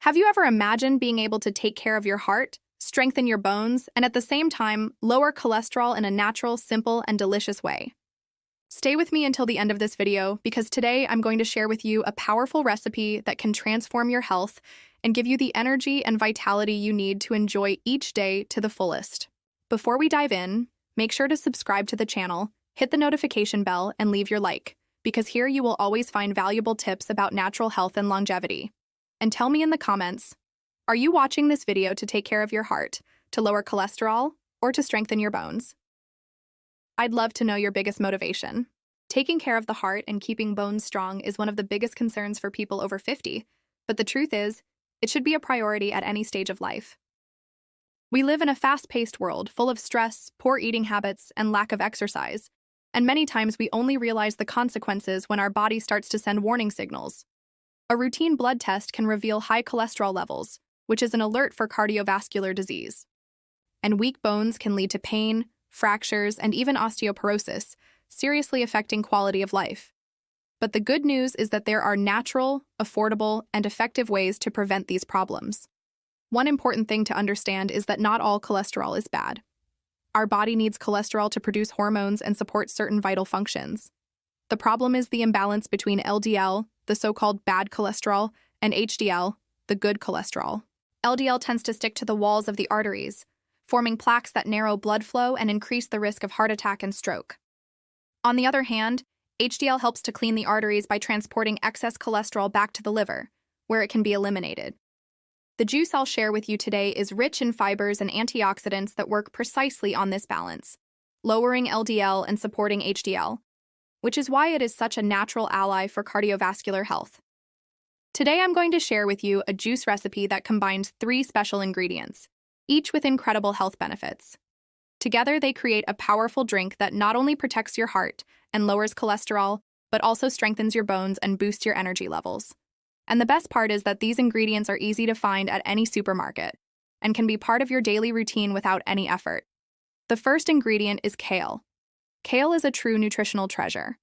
Have you ever imagined being able to take care of your heart, strengthen your bones, and at the same time, lower cholesterol in a natural, simple, and delicious way? Stay with me until the end of this video because today I'm going to share with you a powerful recipe that can transform your health and give you the energy and vitality you need to enjoy each day to the fullest. Before we dive in, make sure to subscribe to the channel, hit the notification bell, and leave your like, because here you will always find valuable tips about natural health and longevity. And tell me in the comments, are you watching this video to take care of your heart, to lower cholesterol, or to strengthen your bones? I'd love to know your biggest motivation. Taking care of the heart and keeping bones strong is one of the biggest concerns for people over 50, but the truth is, it should be a priority at any stage of life. We live in a fast-paced world full of stress, poor eating habits, and lack of exercise, and many times we only realize the consequences when our body starts to send warning signals. A routine blood test can reveal high cholesterol levels, which is an alert for cardiovascular disease. And weak bones can lead to pain, fractures, and even osteoporosis, seriously affecting quality of life. But the good news is that there are natural, affordable, and effective ways to prevent these problems. One important thing to understand is that not all cholesterol is bad. Our body needs cholesterol to produce hormones and support certain vital functions. The problem is the imbalance between LDL, the so-called bad cholesterol, and HDL, the good cholesterol. LDL tends to stick to the walls of the arteries, forming plaques that narrow blood flow and increase the risk of heart attack and stroke. On the other hand, HDL helps to clean the arteries by transporting excess cholesterol back to the liver, where it can be eliminated. The juice I'll share with you today is rich in fibers and antioxidants that work precisely on this balance, lowering LDL and supporting HDL, which is why it is such a natural ally for cardiovascular health. Today I'm going to share with you a juice recipe that combines 3 special ingredients, each with incredible health benefits. Together they create a powerful drink that not only protects your heart and lowers cholesterol, but also strengthens your bones and boosts your energy levels. And the best part is that these ingredients are easy to find at any supermarket and can be part of your daily routine without any effort. The first ingredient is kale. Kale is a true nutritional treasure.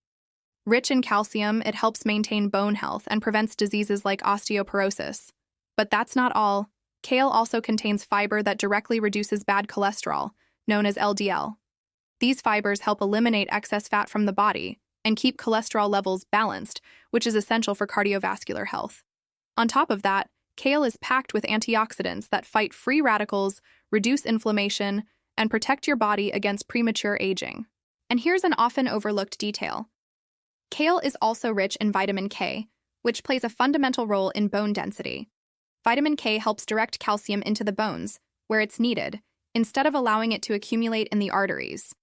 Rich in calcium, it helps maintain bone health and prevents diseases like osteoporosis. But that's not all. Kale also contains fiber that directly reduces bad cholesterol, known as LDL. These fibers help eliminate excess fat from the body and keep cholesterol levels balanced, which is essential for cardiovascular health. On top of that, kale is packed with antioxidants that fight free radicals, reduce inflammation, and protect your body against premature aging. And here's an often overlooked detail. Kale is also rich in vitamin K, which plays a fundamental role in bone density. Vitamin K helps direct calcium into the bones, where it's needed, instead of allowing it to accumulate in the arteries.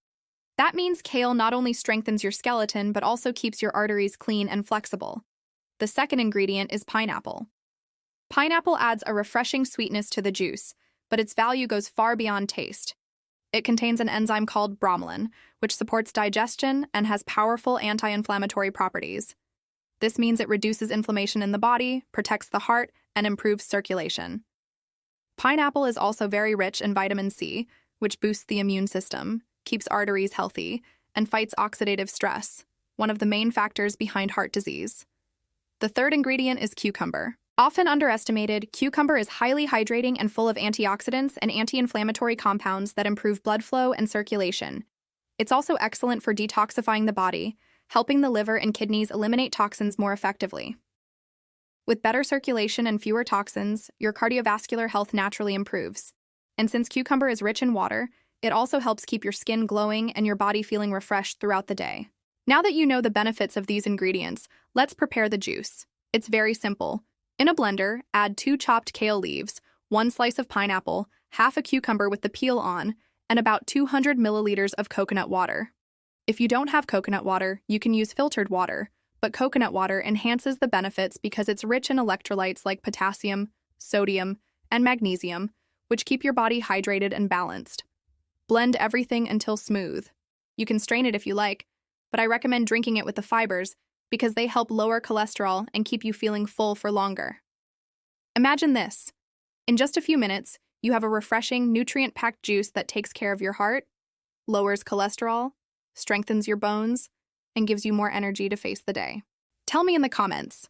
That means kale not only strengthens your skeleton, but also keeps your arteries clean and flexible. The second ingredient is pineapple. Pineapple adds a refreshing sweetness to the juice, but its value goes far beyond taste. It contains an enzyme called bromelain, which supports digestion and has powerful anti-inflammatory properties. This means it reduces inflammation in the body, protects the heart, and improves circulation. Pineapple is also very rich in vitamin C, which boosts the immune system, keeps arteries healthy, and fights oxidative stress, one of the main factors behind heart disease. The third ingredient is cucumber. Often underestimated, cucumber is highly hydrating and full of antioxidants and anti-inflammatory compounds that improve blood flow and circulation. It's also excellent for detoxifying the body, helping the liver and kidneys eliminate toxins more effectively. With better circulation and fewer toxins, your cardiovascular health naturally improves. And since cucumber is rich in water, it also helps keep your skin glowing and your body feeling refreshed throughout the day. Now that you know the benefits of these ingredients, let's prepare the juice. It's very simple. In a blender, add 2 chopped kale leaves, 1 slice of pineapple, half a cucumber with the peel on, and about 200 milliliters of coconut water. If you don't have coconut water, you can use filtered water, but coconut water enhances the benefits because it's rich in electrolytes like potassium, sodium, and magnesium, which keep your body hydrated and balanced. Blend everything until smooth. You can strain it if you like, but I recommend drinking it with the fibers because they help lower cholesterol and keep you feeling full for longer. Imagine this. In just a few minutes, you have a refreshing, nutrient-packed juice that takes care of your heart, lowers cholesterol, strengthens your bones, and gives you more energy to face the day. Tell me in the comments,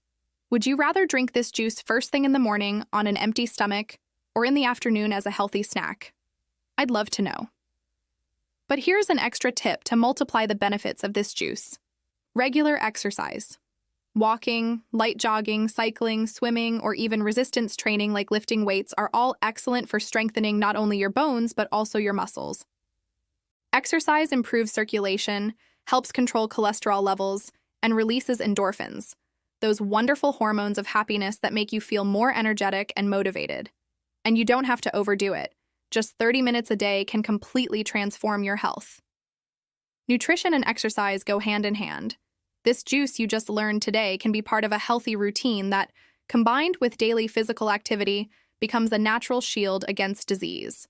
Would you rather drink this juice first thing in the morning on an empty stomach or in the afternoon as a healthy snack? I'd love to know. But here's an extra tip to multiply the benefits of this juice. Regular exercise. Walking, light jogging, cycling, swimming, or even resistance training like lifting weights are all excellent for strengthening not only your bones but also your muscles. Exercise improves circulation, helps control cholesterol levels, and releases endorphins, those wonderful hormones of happiness that make you feel more energetic and motivated. And you don't have to overdo it. Just 30 minutes a day can completely transform your health. Nutrition and exercise go hand in hand. This juice you just learned today can be part of a healthy routine that, combined with daily physical activity, becomes a natural shield against disease.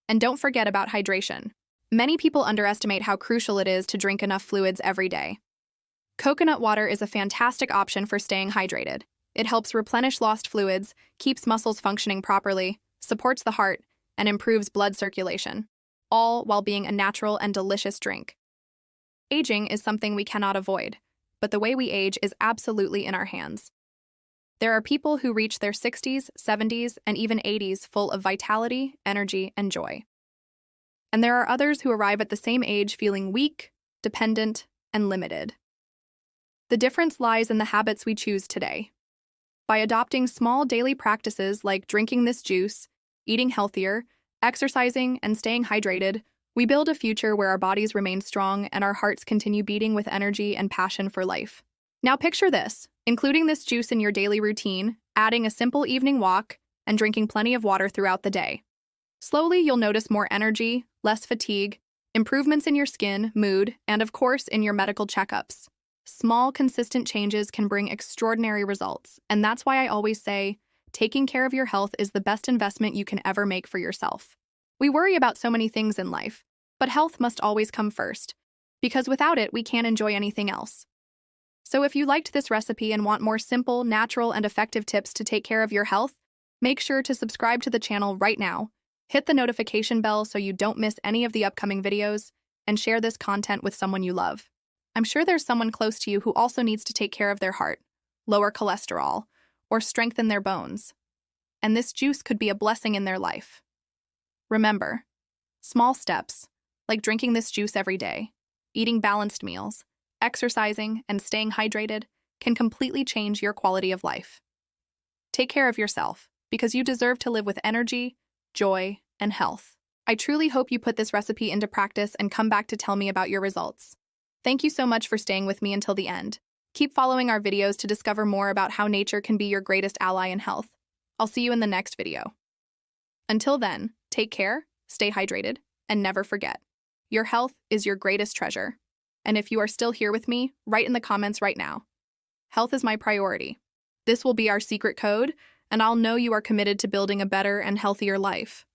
And don't forget about hydration. Many people underestimate how crucial it is to drink enough fluids every day. Coconut water is a fantastic option for staying hydrated. It helps replenish lost fluids, keeps muscles functioning properly, supports the heart, and improves blood circulation, all while being a natural and delicious drink. Aging is something we cannot avoid, but the way we age is absolutely in our hands. There are people who reach their 60s, 70s, and even 80s full of vitality, energy, and joy. And there are others who arrive at the same age feeling weak, dependent, and limited. The difference lies in the habits we choose today. By adopting small daily practices like drinking this juice, eating healthier, exercising, and staying hydrated, we build a future where our bodies remain strong and our hearts continue beating with energy and passion for life. Now picture this, including this juice in your daily routine, adding a simple evening walk, and drinking plenty of water throughout the day. Slowly, you'll notice more energy, less fatigue, improvements in your skin, mood, and of course, in your medical checkups. Small, consistent changes can bring extraordinary results, and that's why I always say, taking care of your health is the best investment you can ever make for yourself. We worry about so many things in life, but health must always come first, because without it, we can't enjoy anything else. So if you liked this recipe and want more simple, natural, and effective tips to take care of your health, make sure to subscribe to the channel right now, hit the notification bell so you don't miss any of the upcoming videos, and share this content with someone you love. I'm sure there's someone close to you who also needs to take care of their heart, lower cholesterol, or strengthen their bones. And this juice could be a blessing in their life. Remember, small steps, like drinking this juice every day, eating balanced meals, exercising, and staying hydrated, can completely change your quality of life. Take care of yourself, because you deserve to live with energy, joy, and health. I truly hope you put this recipe into practice and come back to tell me about your results. Thank you so much for staying with me until the end. Keep following our videos to discover more about how nature can be your greatest ally in health. I'll see you in the next video. Until then, take care, stay hydrated, and never forget, your health is your greatest treasure. And if you are still here with me, write in the comments right now. Health is my priority. This will be our secret code, and I'll know you are committed to building a better and healthier life.